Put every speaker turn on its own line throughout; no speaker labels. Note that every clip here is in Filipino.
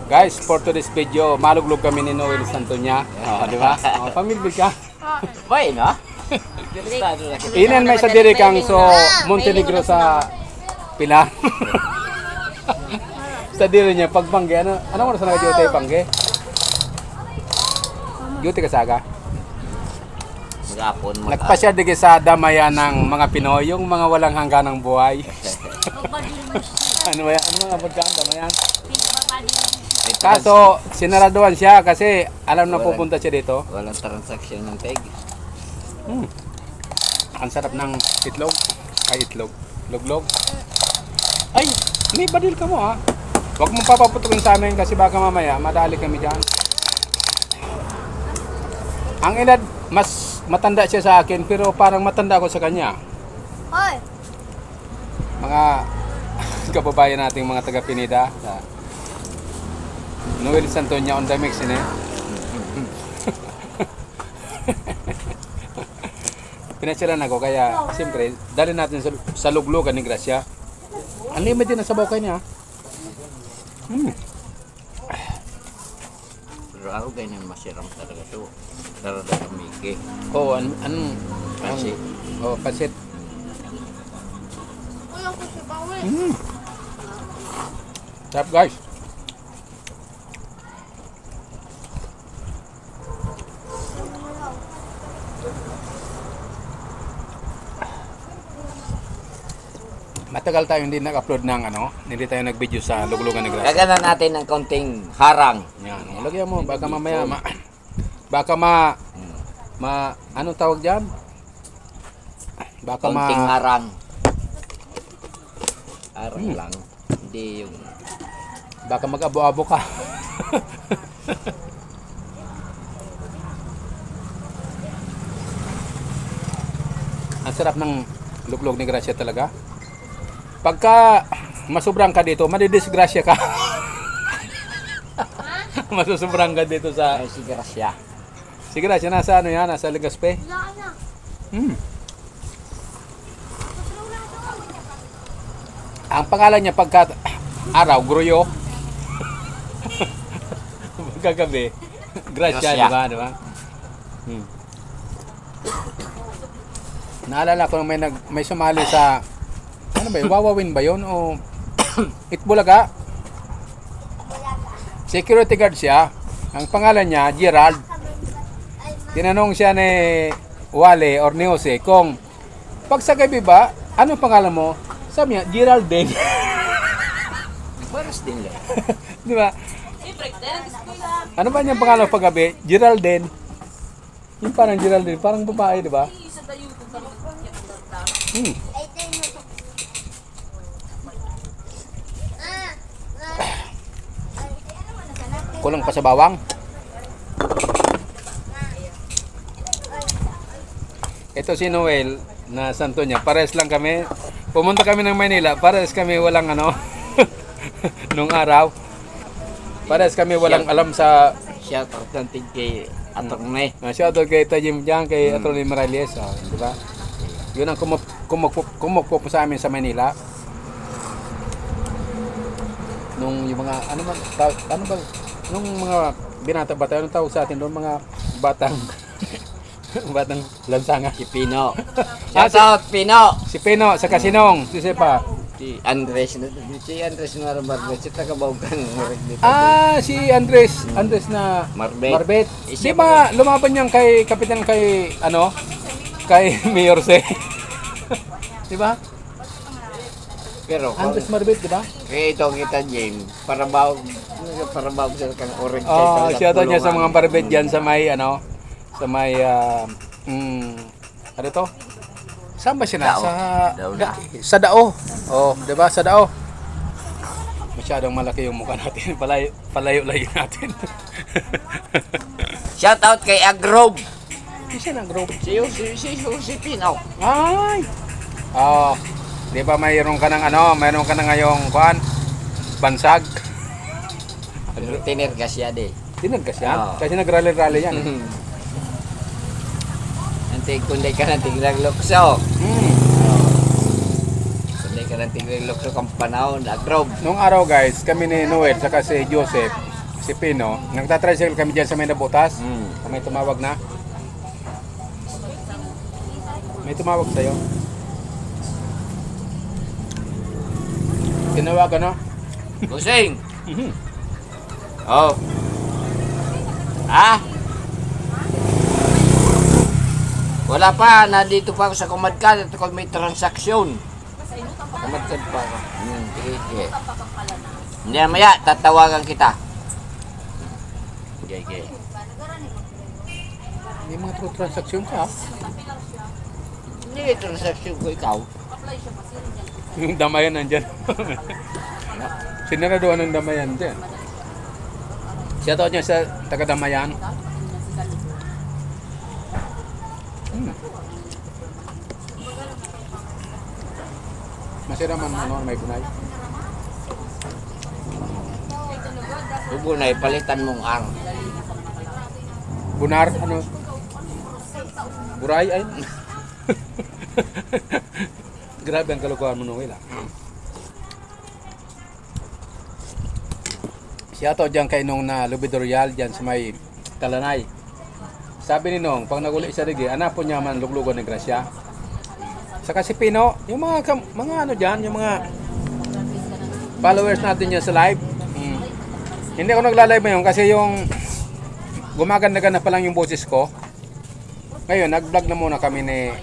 Guys, for today's video, maluglog kami ni Noel Santoña. Di ba? Pamilbig ka.
Bay, no?
Inan may sa diri kang so Montenegro sa Pilar. Sa diri niya pagbangge ano mo sa nagjote pangge? Jote ka saga.
Magapon mo.
Nagpasya digi sa damayan ng mga Pinoy, yung mga walang hangganang buhay. Ano mga pagkaan damayan? Kaso sinaraduhan siya kasi alam na pupunta siya dito.
Walang transaction ng peg.
Ang sarap ng itlog. Ay, itlog. Luglog. Ay, may badil ka mo ha. Huwag mong papaputukin sa amin kasi baka mamaya madali kami dyan. Ang edad, mas matanda siya sa akin pero parang matanda ako sa kanya.
Hoy!
Mga kababayan nating mga taga-Pinida. Noel Santoña on the mix, eh. Pinasyalan ako kaya siyempre dali natin sa luglugan ni Gracia. Unlimited na sabaw kanya.
Pero ako ganyan masirang talaga to. Pero dapat miki.
Oh,
Kasi
pasit.
Walang kasi bawin.
Sarap guys. Matagal tayo hindi nag-upload ng hindi tayo nag-video sa luglugan ni Gracia.
gaganan natin ng konting harang.
Yan, lagyan mo baka mamaya anong tawag diyan? Baka
Konting harang. Harang lang. Hindi yung
baka mag-abo-abo ka. Ang sarap ng luglog ni Gracia talaga. Pagka masubrang ka dito, madidisgrasya ka. Masusobrang ka dito sa
si Gracia.
si Gracia nasa nasa Legazpi.
Wala na.
Ang pangalan niya pagka araw, Gruyo. Pagkagabi, Gracia,
Gracia.
di ba? Naalala ko may sumali sa ano ba yun? Wawawin ba yun? O Itbulaga? Security guard siya. Ang pangalan niya, Gerald. Tinanong siya ni Wale or ni Jose kung pag sa gabi ba, anong pangalan mo? Sabi niya, Gerald din.
Paras din lang.
Di ba? Ano ba niyang pangalan pag gabi? Gerald din. Yung parang Gerald din. Parang babae, di ba? Kulang pa sa bawang. Ito si Noel na Santoña. Pares lang kami. Pumunta kami ng Manila. Pares kami walang nung araw. Pares kami walang alam sa
Shout out natin kay Atty.
shoutout kay Tajim Diang, kay Atty. Morales. Di ba? Yun ang kumukpo po sa amin sa Manila. Nung yung mga nung mga binata-bata, anong tawag sa atin doon, mga batang batang lansanga.
Si Pino. Shout out Pino.
Si Pino sa Kasinong, si Sepa.
Si Andres na Marbet. Si taga-Baugan.
Si Andres na
Marbet.
Di ba lumaban niyan kay kapitan kay Mayor Se? Di ba?
Pero
Andres Marbet, di ba?
kaya ito kita James. Para baw sa kang orange.
Shoutout niya sa mga Marbet diyan sa may sa may ano to? Saan ba siya na?
Dao.
Sa Dao. Oh, 'di ba? Sa Dao. Masyadong malaki yung mukha natin. Palayo-layo natin.
Shout out kay Agrove.
Isa ng group.
Si Pino.
Ay. Oh, 'di ba mayroon ka ng ngayong bansag.
Tinerga siya de.
Tinagkas yan.
Oo.
Kasi nag-rally-rally yan.
Nanti kundi ka na tiglang lukso.
Mm.
Kundi ka ng tigrilok sa kang panahon, agrob.
Nung araw guys, kami ni Noel saka si Joseph, si Pino, nagtatricycle kami dyan sa may nabutas. May tumawag na. May tumawag sa'yo. Tinawagan na.
Busing!
Mhm.
Oh. Ah? Wala pa, nandito pa ako sa Kumadkad at ako may transaksyon. Kumadkad pa ako. Sige. Hindi na maya, tatawagan kita. Okay.
May mga true transaction ka.
Hindi, transaksyon ko ikaw.
Yung damayan nandyan. Sinaraduan ng damayan dyan. Siya tawag niya sa taga-damayan. Masira man ano, may bunay.
Bubunay, palitan mong ang.
Bunar, ano? Buray ay. Grabe ang kalukuhan mo nung wala. Siya to dyan kay nung na Lubidorial dyan sa may Talanay. Sabi ni Nong, pag naguli sa rigi, anak po niya man luglugon ni Gracia. Saka si Pino, yung mga ano dyan, yung mga followers natin dyan sa live. Hindi ako nagla-live ngayon kasi yung gumaganda-ganda pa lang yung boses ko. Ngayon, nag-vlog na muna kami ni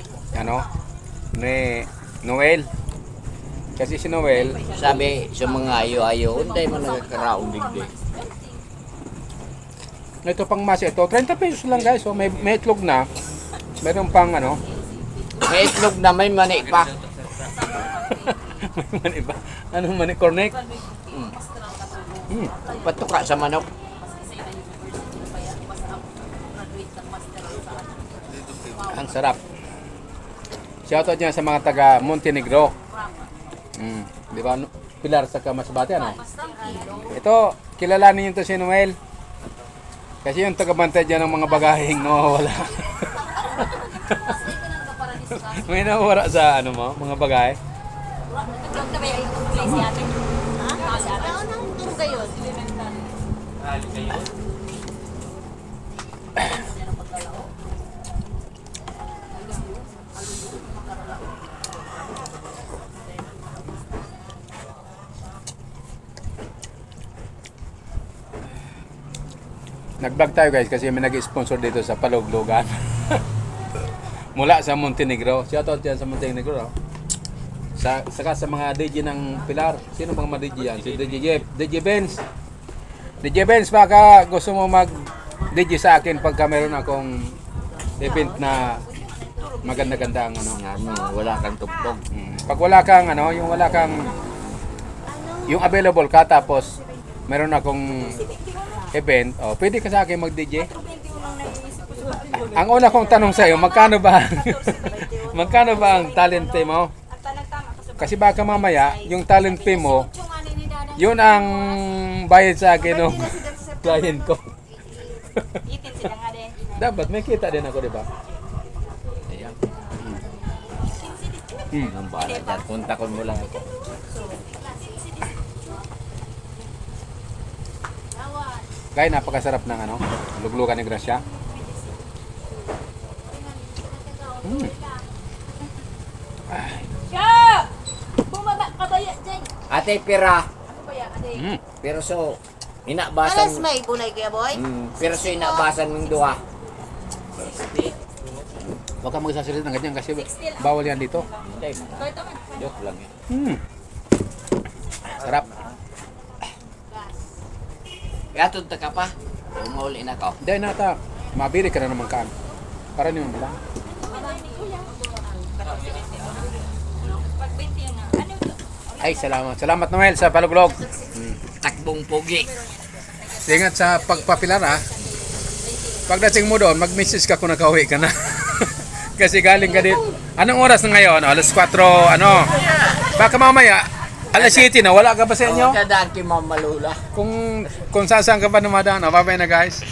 Noel. Kasi si Noel,
Sabi sa mga ayo-ayo, unday man nagkaraong digdi.
ito pang mas ito, 30 pesos lang guys. So may itlog na. Meron pang ano,
May itlog na may mani pa.
may mani ba? Anong mani? Cornet?
Patuka sa manok.
Ang sarap. Shoutout dyan sa mga taga Montenegro. Di ba? Pilar sa Masbate, ano? Ito, kilalanin nyo to si Noel. Kasi yung taga-bantay dyan ng mga bagaheng nawawala. May nawawala sa ano mo, mga bagahe. Nag-vlog tayo guys kasi may nag-sponsor dito sa Paluglugan. Mula sa Montenegro. Shoutout yan sa Montenegro. No? Saka sa mga DJ ng Pilar. Sino bang mga DJ yan? Si DJ Jeff. DJ Benz. DJ Benz, baka gusto mo mag-DJ sa akin pagka meron akong event na maganda-ganda ang ano.
Wala kang tugtog.
Pag wala kang ano, yung available ka tapos meron akong event, pwede ka sa akin mag-DJ. Ang una kong tanong sa iyo, magkano ba ang talent fee mo? Kasi baka mamaya, yung talent fee mo, yun ang bayad sa akin ng client ko. Dapat may kita din ako, di ba?
Ayan. Ang bahala dyan. Punta ko mo lang ako.
Kaya napakasarap ng ano, luglugan ni Gracia.
Bumaba ka ba yan, Jay?
Ate, pira.
Ano ba yan, Ade?
Pero so,
Alas
inabasan.
may bunay kaya, boy?
Pero so, inabasan mong duha.
Huwag kang magsasalita ng ganyan kasi bawal yan dito.
Hindi. Joke lang eh.
Sarap.
Kaya tunta ka pa. Umuli na ako.
Hindi nata, mabili ka na naman kaan. Para niyo lang. Ay, salamat. Salamat Noel sa paluglog.
Takbong pogi.
Ingat sa pagpapilar ha. Pagdating mo doon, mag-message ka kung nakauwi ka na. Kasi galing ka din. Anong oras na ngayon? Alas 4, ano? Baka mamaya, alas 7 na, wala ka ba sa inyo?
Dadaan kay Mama Lola.
Kung saan ka pa dumadaan, bye-bye na guys.